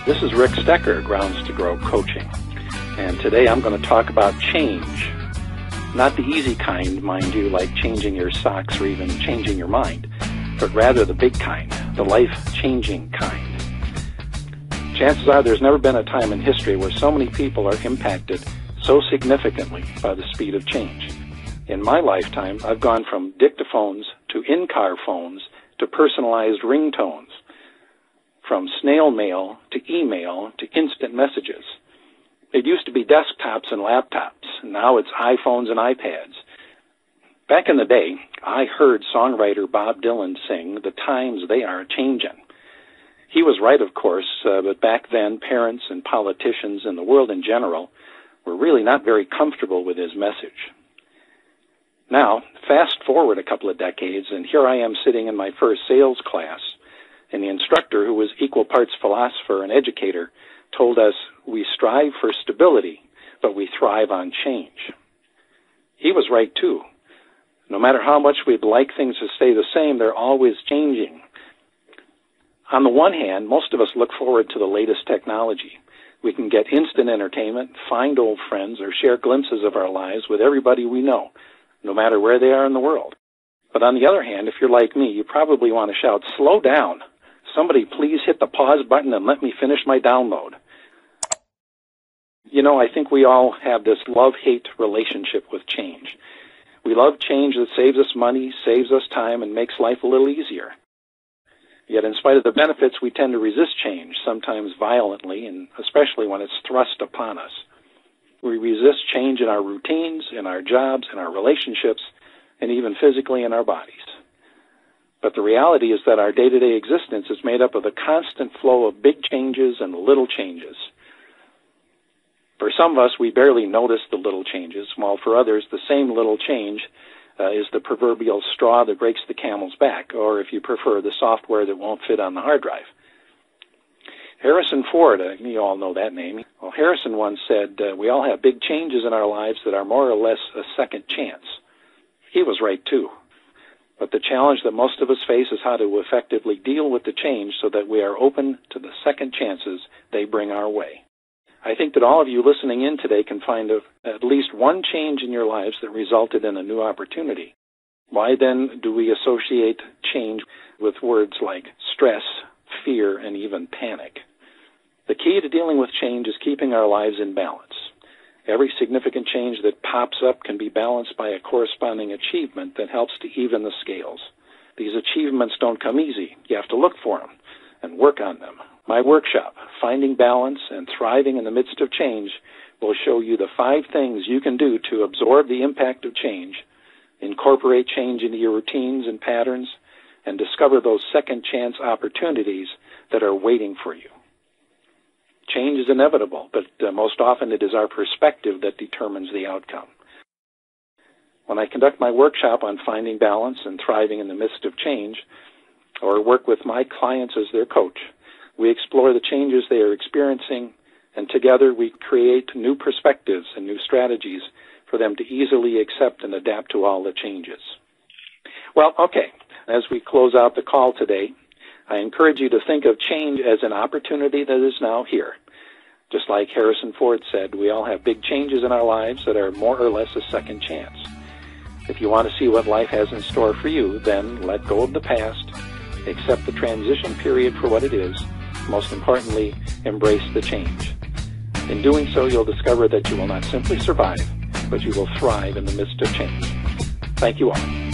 This is Rick Stecker, Grounds to Grow Coaching, and today I'm going to talk about change. Not the easy kind, mind you, like changing your socks or even changing your mind, but rather the big kind, the life-changing kind. Chances are there's never been a time in history where so many people are impacted so significantly by the speed of change. In my lifetime, I've gone from dictaphones to in-car phones to personalized ringtones, from snail mail to email to instant messages. It used to be desktops and laptops, and now it's iPhones and iPads. Back in the day, I heard songwriter Bob Dylan sing, "The times they are changin'." He was right, of course, but back then parents and politicians and the world in general were really not very comfortable with his message. Now, fast forward a couple of decades, and here I am sitting in my first sales class, and the instructor, who was equal parts philosopher and educator, told us we strive for stability, but we thrive on change. He was right, too. No matter how much we'd like things to stay the same, they're always changing. On the one hand, most of us look forward to the latest technology. We can get instant entertainment, find old friends, or share glimpses of our lives with everybody we know, no matter where they are in the world. But on the other hand, if you're like me, you probably want to shout, "Slow down. Somebody please hit the pause button and let me finish my download." You know, I think we all have this love-hate relationship with change. We love change that saves us money, saves us time, and makes life a little easier. Yet in spite of the benefits, we tend to resist change, sometimes violently, and especially when it's thrust upon us. We resist change in our routines, in our jobs, in our relationships, and even physically in our bodies. But the reality is that our day-to-day existence is made up of a constant flow of big changes and little changes. For some of us, we barely notice the little changes, while for others, the same little change is the proverbial straw that breaks the camel's back, or if you prefer, the software that won't fit on the hard drive. Harrison Ford, you all know that name. Well, Harrison once said, "We all have big changes in our lives that are more or less a second chance." He was right, too. But the challenge that most of us face is how to effectively deal with the change so that we are open to the second chances they bring our way. I think that all of you listening in today can find at least one change in your lives that resulted in a new opportunity. Why then do we associate change with words like stress, fear, and even panic? The key to dealing with change is keeping our lives in balance. Every significant change that pops up can be balanced by a corresponding achievement that helps to even the scales. These achievements don't come easy. You have to look for them and work on them. My workshop, Finding Balance and Thriving in the Midst of Change, will show you the 5 things you can do to absorb the impact of change, incorporate change into your routines and patterns, and discover those second chance opportunities that are waiting for you. Change is inevitable, but most often it is our perspective that determines the outcome. When I conduct my workshop on finding balance and thriving in the midst of change, or work with my clients as their coach, we explore the changes they are experiencing, and together we create new perspectives and new strategies for them to easily accept and adapt to all the changes. Well, okay, as we close out the call today, I encourage you to think of change as an opportunity that is now here. Just like Harrison Ford said, we all have big changes in our lives that are more or less a second chance. If you want to see what life has in store for you, then let go of the past, accept the transition period for what it is, most importantly, embrace the change. In doing so, you'll discover that you will not simply survive, but you will thrive in the midst of change. Thank you all.